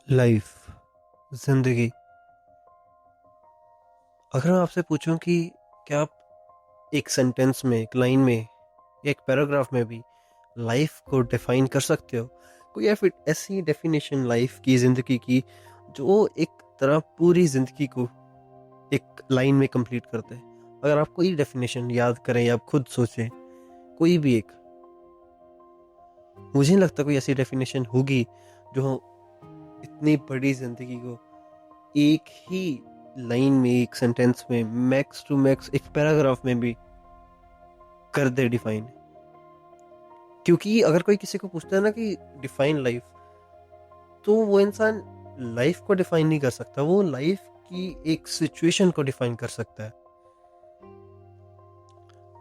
Life, जिंदगी। अगर मैं आपसे पूछूं कि क्या आप एक सेंटेंस में, एक लाइन में, एक पैराग्राफ में भी लाइफ को डिफाइन कर सकते हो, कोई या फिर ऐसी डेफिनेशन लाइफ की, जिंदगी की, जो एक तरह पूरी जिंदगी को एक लाइन में कंप्लीट करते हैं। अगर आप कोई डेफिनेशन याद करें या आप खुद सोचें, कोई भी एक, मुझे नहीं लगता कोई ऐसी डेफिनेशन होगी जो इतनी बड़ी जिंदगी को एक ही लाइन में, एक सेंटेंस में, मैक्स टू मैक्स एक पैराग्राफ में भी कर दे डिफाइन। क्योंकि अगर कोई किसी को पूछता है ना कि डिफाइन लाइफ, तो वो इंसान लाइफ को डिफाइन नहीं कर सकता, वो लाइफ की एक सिचुएशन को डिफाइन कर सकता है।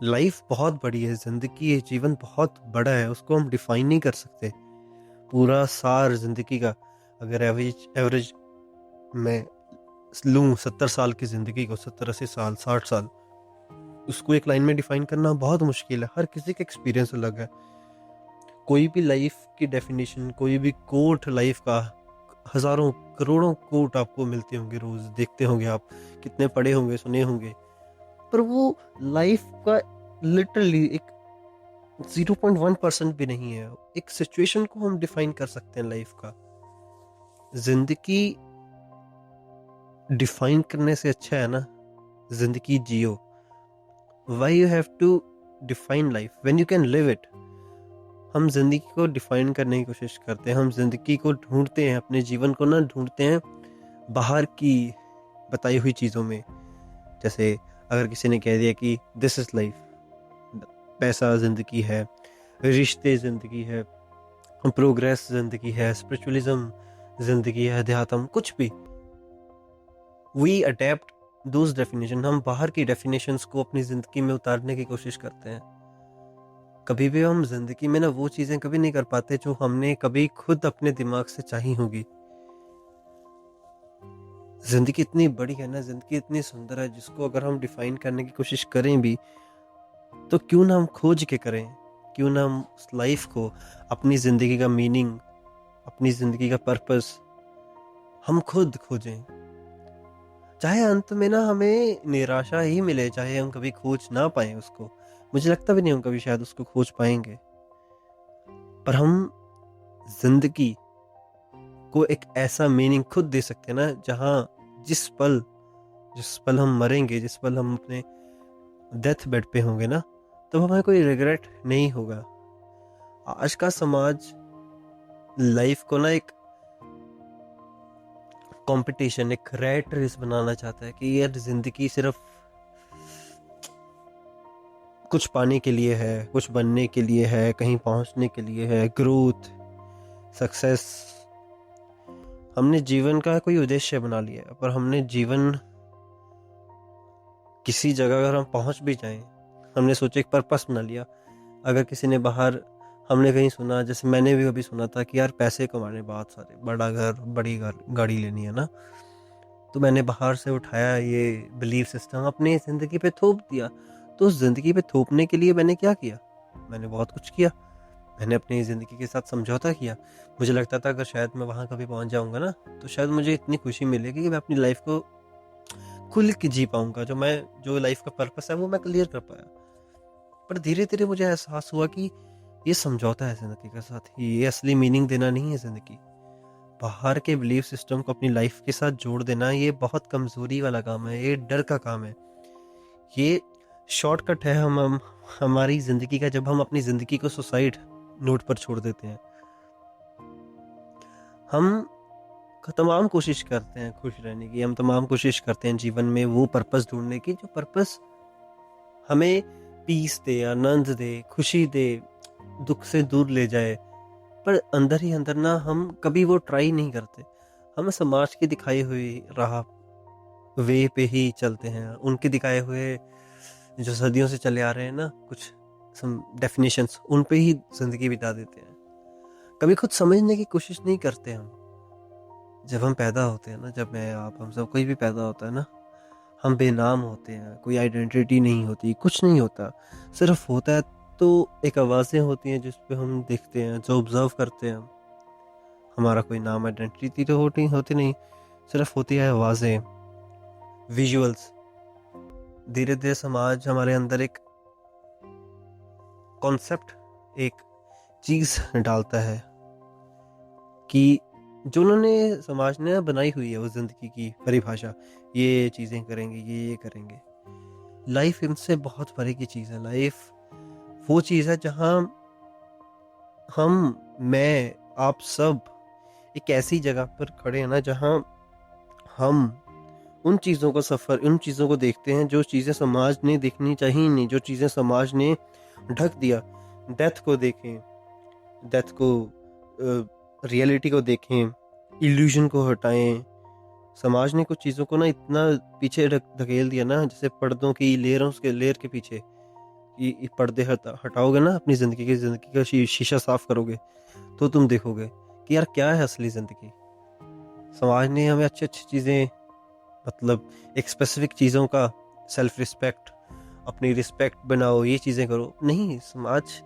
लाइफ बहुत बड़ी है, जिंदगी है, जीवन बहुत बड़ा है, उसको हम डिफाइन नहीं कर सकते। पूरा सार जिंदगी का अगर एवरेज एवरेज मैं लूँ 70 साल की जिंदगी को, 70 80 साल 60 साल, उसको एक लाइन में डिफाइन करना बहुत मुश्किल है। हर किसी का एक्सपीरियंस अलग है। कोई भी लाइफ की डेफिनेशन, कोई भी कोट लाइफ का, हजारों करोड़ों कोट आपको मिलते होंगे, रोज देखते होंगे आप, कितने पढ़े होंगे, सुने होंगे, पर वो लाइफ का लिटरली एक 0.1% भी नहीं है। एक सिचुएशन को हम डिफाइन कर सकते हैं लाइफ का। जिंदगी डिफाइन करने से अच्छा है ना, जिंदगी जियो। Why you have to define life when you can live it. हम जिंदगी को डिफाइन करने की कोशिश करते हैं, हम जिंदगी को ढूंढते हैं, अपने जीवन को ना ढूंढते हैं बाहर की बताई हुई चीज़ों में। जैसे अगर किसी ने कह दिया कि दिस इज लाइफ, पैसा जिंदगी है, रिश्ते जिंदगी है, प्रोग्रेस जिंदगी है, स्पिरिचुअलिज्म जिंदगी है, अध्यात्म, कुछ भी, वी अडेप्ट दोज डेफिनेशन। हम बाहर की डेफिनेशंस को अपनी जिंदगी में उतारने की कोशिश करते हैं। कभी भी हम जिंदगी में ना वो चीजें कभी नहीं कर पाते जो हमने कभी खुद अपने दिमाग से चाही होगी। जिंदगी इतनी बड़ी है ना, जिंदगी इतनी सुंदर है, जिसको अगर हम डिफाइन करने की कोशिश करें भी, तो क्यों ना हम खोज के करें। क्यों ना हम उस लाइफ को, अपनी जिंदगी का मीनिंग, अपनी जिंदगी का पर्पस हम खुद खोजें। चाहे अंत में ना हमें निराशा ही मिले, चाहे हम कभी खोज ना पाए उसको, मुझे लगता भी नहीं हम कभी शायद उसको खोज पाएंगे, पर हम जिंदगी को एक ऐसा मीनिंग खुद दे सकते हैं ना, जहाँ जिस पल हम मरेंगे, जिस पल हम अपने डेथ बेड पे होंगे ना, तब हमें कोई रिग्रेट नहीं होगा। आज का समाज लाइफ को ना एक कंपटीशन, एक रैट रेस बनाना चाहता है कि यार जिंदगी सिर्फ कुछ पाने के लिए है, कुछ बनने के लिए है, कहीं पहुंचने के लिए है, ग्रोथ, सक्सेस। हमने जीवन का कोई उद्देश्य बना लिया है, पर हमने जीवन किसी जगह अगर हम पहुंच भी जाएं, हमने सोचा एक पर्पस बना लिया। अगर किसी ने बाहर, हमने कहीं सुना, जैसे मैंने भी कभी सुना था कि यार पैसे कमाने बहुत सारे, बड़ा घर, बड़ी गाड़ी लेनी है ना, तो मैंने बाहर से उठाया ये बिलीफ सिस्टम, अपनी ज़िंदगी पे थोप दिया। तो उस ज़िंदगी पे थोपने के लिए मैंने क्या किया? मैंने बहुत कुछ किया। मैंने अपनी ज़िंदगी के साथ समझौता किया। मुझे लगता था अगर शायद मैं वहाँ कभी पहुँच जाऊँगा ना, तो शायद मुझे इतनी खुशी मिलेगी कि मैं अपनी लाइफ को खुल के जी पाऊँगा। जो लाइफ का पर्पस है वो मैं क्लियर कर पाया। पर धीरे धीरे मुझे एहसास हुआ कि ये समझौता है ज़िंदगी के साथ, ये असली मीनिंग देना नहीं है ज़िंदगी। बाहर के बिलीफ सिस्टम को अपनी लाइफ के साथ जोड़ देना, ये बहुत कमजोरी वाला काम है, ये डर का काम है। ये शॉर्टकट है हम हमारी जिंदगी का, जब हम अपनी जिंदगी को सुसाइड नोट पर छोड़ देते हैं। हम तमाम कोशिश करते हैं खुश रहने की, हम तमाम कोशिश करते हैं जीवन में वो पर्पस ढूंढने की, जो पर्पस हमें पीस दे, आनंद दे, खुशी दे, दुख से दूर ले जाए। पर अंदर ही अंदर ना हम कभी वो ट्राई नहीं करते। हम समाज की दिखाई हुई राह, वे पे ही चलते हैं, उनके दिखाए हुए जो सदियों से चले आ रहे हैं ना कुछ डेफिनेशंस, उन पे ही जिंदगी बिता देते हैं। कभी खुद समझने की कोशिश नहीं करते हम। जब हम पैदा होते हैं ना, जब मैं, आप, हम सब, कोई भी पैदा होता है ना, हम बेनाम होते हैं, कोई आइडेंटिटी नहीं होती, कुछ नहीं होता। सिर्फ होता है तो एक आवाज़ें होती हैं जिस पे हम देखते हैं, जो ऑब्जर्व करते हैं। हमारा कोई नाम, आइडेंटिटी तो होती होती नहीं, सिर्फ होती है आवाज़ें, विजुअल्स। धीरे धीरे समाज हमारे अंदर एक कॉन्सेप्ट, एक चीज़ डालता है कि जो उन्होंने समाज ने बनाई हुई है, वो ज़िंदगी की परिभाषा, ये चीज़ें करेंगे, ये करेंगे। लाइफ इनसे बहुत परे की चीज़ है। लाइफ वो चीज़ है जहाँ मैं, आप सब एक ऐसी जगह पर खड़े हैं ना, जहाँ हम उन चीज़ों का सफ़र, उन चीज़ों को देखते हैं जो चीज़ें समाज ने देखनी चाहिए नहीं, जो चीज़ें समाज ने ढक दिया। डेथ को देखें, डेथ को, रियलिटी को देखें, इल्यूजन को हटाएं। समाज ने कुछ चीज़ों को ना इतना पीछे धकेल दिया ना, जैसे पर्दों की लेयरों के लेयर के पीछे, ये पर्दे हटाओगे ना, अपनी ज़िंदगी का शीशा साफ करोगे, तो तुम देखोगे कि यार क्या है असली ज़िंदगी। समाज ने हमें अच्छी अच्छी चीज़ें, मतलब एक स्पेसिफिक चीज़ों का, सेल्फ रिस्पेक्ट, अपनी रिस्पेक्ट बनाओ, ये चीज़ें करो, नहीं। समाज,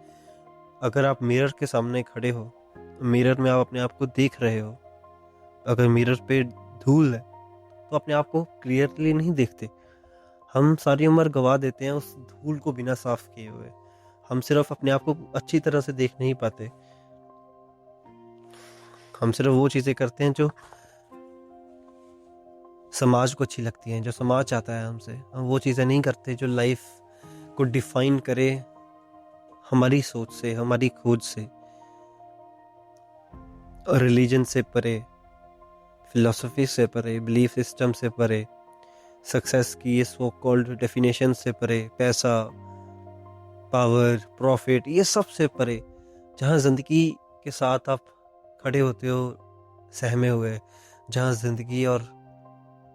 अगर आप मिरर के सामने खड़े हो, मिरर में आप अपने आप को देख रहे हो, अगर मिरर पे धूल है तो अपने आप को क्लियरली नहीं देखते। हम सारी उम्र गवा देते हैं उस धूल को बिना साफ किए हुए। हम सिर्फ अपने आप को अच्छी तरह से देख नहीं पाते। हम सिर्फ वो चीज़ें करते हैं जो समाज को अच्छी लगती हैं, जो समाज चाहता है हमसे। हम वो चीज़ें नहीं करते जो लाइफ को डिफाइन करे हमारी सोच से, हमारी खोज से, रिलीजन से परे, फिलॉसफी से परे, बिलीफ सिस्टम से परे, सक्सेस की ये सो कॉल्ड डेफिनेशन से परे, पैसा, पावर, प्रॉफिट, ये सब से परे, जहाँ ज़िंदगी के साथ आप खड़े होते हो सहमे हुए, जहाँ ज़िंदगी और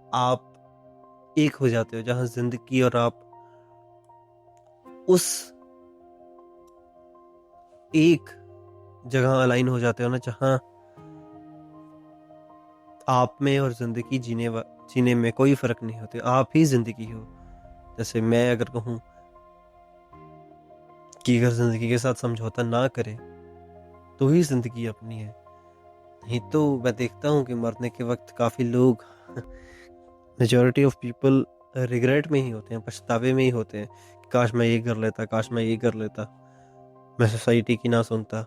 आप एक हो जाते हो, जहाँ ज़िंदगी और आप उस एक जगह अलाइन हो जाते हो ना, जहाँ आप में और ज़िंदगी जीने में कोई फ़र्क नहीं होते, आप ही ज़िंदगी हो। जैसे मैं अगर कहूँ कि अगर ज़िंदगी के साथ समझौता ना करे तो ही ज़िंदगी अपनी है। नहीं तो मैं देखता हूँ कि मरने के वक्त काफ़ी लोग मेजॉरिटी ऑफ पीपल रिग्रेट में ही होते हैं, पछतावे में ही होते हैं कि काश मैं ये कर लेता, काश मैं ये कर लेता, मैं सोसाइटी की ना सुनता।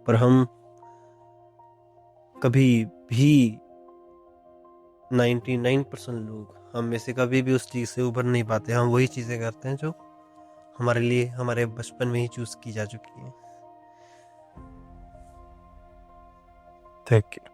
पर हम कभी भी 99% लोग हम में से कभी भी उस चीज़ से उभर नहीं पाते। हम वही चीज़ें करते हैं जो हमारे लिए हमारे बचपन में ही चूज़ की जा चुकी हैं। Thank you.